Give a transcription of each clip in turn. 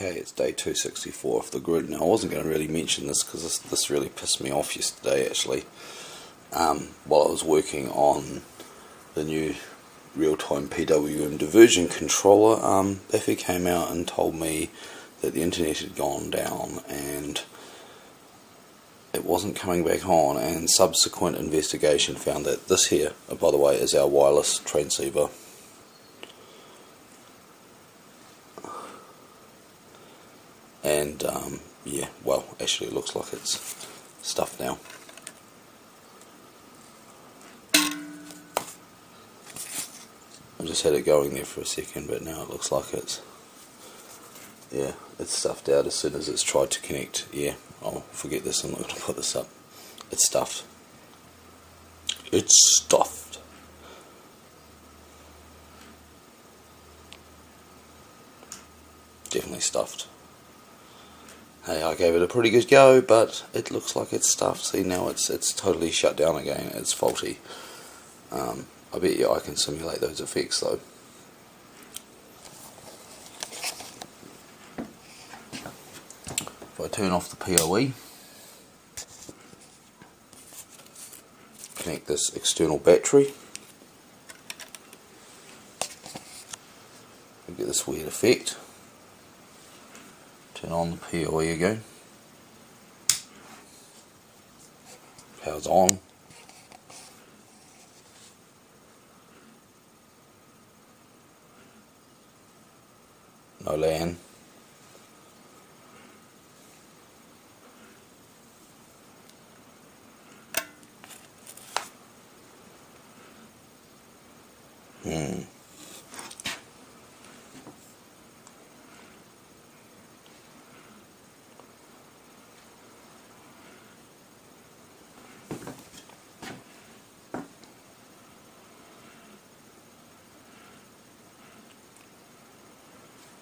Okay, it's day 264 of the grid. Now I wasn't going to really mention this because this really pissed me off yesterday actually. While I was working on the new Realtime PWM Diversion controller, Biffy came out and told me that the internet had gone down and it wasn't coming back on, and subsequent investigation found that this here, by the way, is our wireless transceiver. And yeah, well, actually it looks like it's stuffed now. I just had it going there for a second, but now it looks like it's, yeah, it's stuffed out as soon as it's tried to connect. Yeah, I'll forget this, I'm not going to put this up. It's stuffed. It's stuffed. Definitely stuffed. Hey, I gave it a pretty good go, but it looks like it's stuffed. See, now it's totally shut down again. It's faulty. I bet you I can simulate those effects though. If I turn off the PoE, connect this external battery, you get this weird effect. Turn on the PoE again. Power's on. No LAN.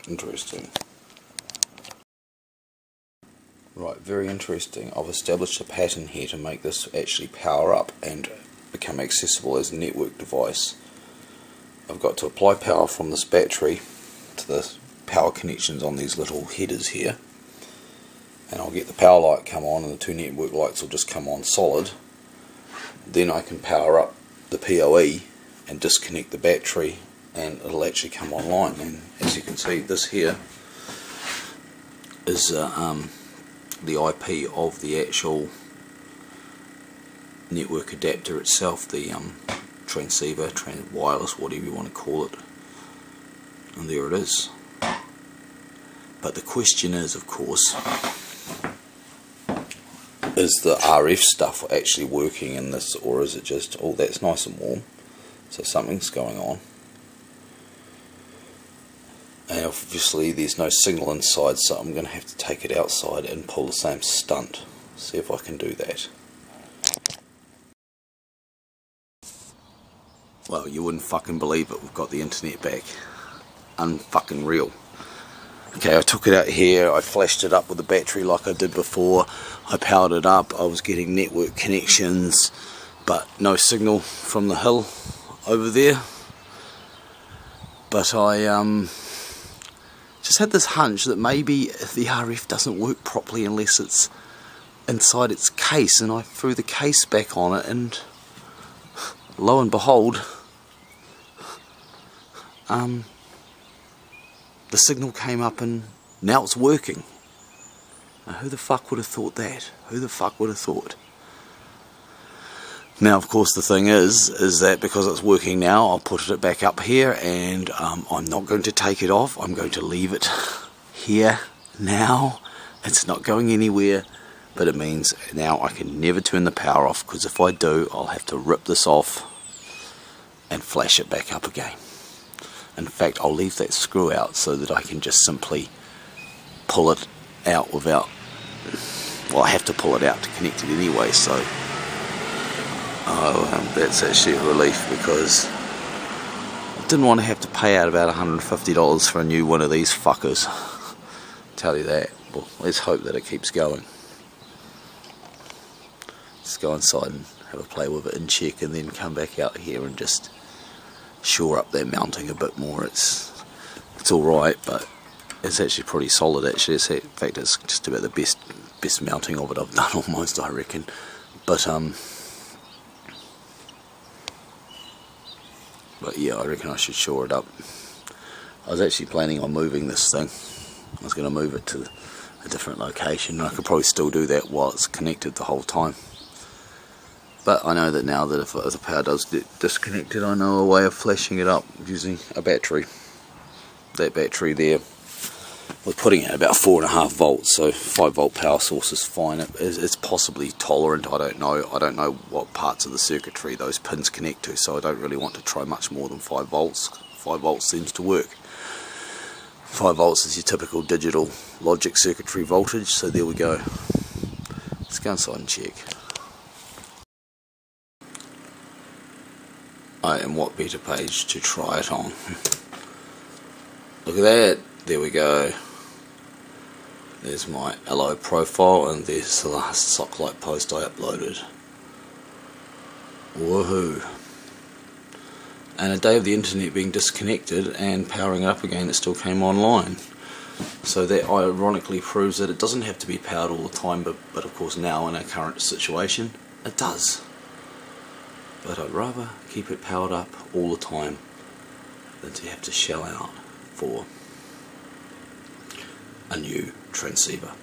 Interesting. Right, very interesting. I've established a pattern here to make this actually power up and become accessible as a network device. I've got to apply power from this battery to the power connections on these little headers here, and I'll get the power light come on and the two network lights will just come on solid. Then I can power up the PoE and disconnect the battery and it'll actually come online. And as you can see, this here is the IP of the actual network adapter itself, the transceiver, wireless, whatever you want to call it, and there it is. But the question is, of course, is the RF stuff actually working in this, or is it just, oh, that's nice and warm, so something's going on. And obviously there's no signal inside, so I'm going to have to take it outside and pull the same stunt. See if I can do that. Well, you wouldn't fucking believe it, we've got the internet back. Unfucking real. Okay, I took it out here, I flashed it up with the battery like I did before, I powered it up, I was getting network connections, but no signal from the hill over there. But I just had this hunch that maybe the RF doesn't work properly unless it's inside its case, and I threw the case back on it and lo and behold, the signal came up and now it's working. Now who the fuck would have thought that? Who the fuck would have thought? Now of course the thing is that because it's working now, I'll put it back up here and I'm not going to take it off. I'm going to leave it here now. It's not going anywhere, but it means now I can never turn the power off, because if I do, I'll have to rip this off and flash it back up again. In fact, I'll leave that screw out so that I can just simply pull it out without, well, I have to pull it out to connect it anyway, so that's actually a relief, because I didn't want to have to pay out about $150 for a new one of these fuckers. Tell you that. Well, let's hope that it keeps going. Let's go inside and have a play with it and check, and then come back out here and just shore up that mounting a bit more. It's alright, but it's actually pretty solid actually. In fact, it's just about the best mounting of it I've done almost, I reckon. But yeah, I reckon I should shore it up. I was actually planning on moving this thing. I was going to move it to a different location. I could probably still do that while it's connected the whole time. But I know that now that if the power does get disconnected, I know a way of flashing it up using a battery. That battery there, we're putting it at about 4.5 volts, so 5 volt power source is fine. It's possibly tolerant, I don't know. I don't know what parts of the circuitry those pins connect to, so I don't really want to try much more than 5 volts. 5 volts seems to work. 5 volts is your typical digital logic circuitry voltage, so there we go. Let's go inside and check. And what better page to try it on? Look at that, there we go. There's my LO profile, and there's the last sock light post I uploaded. Woohoo! And a day of the internet being disconnected and powering up again, it still came online. So that ironically proves that it doesn't have to be powered all the time, but of course now in our current situation it does. But I'd rather keep it powered up all the time than to have to shell out for a new transceiver.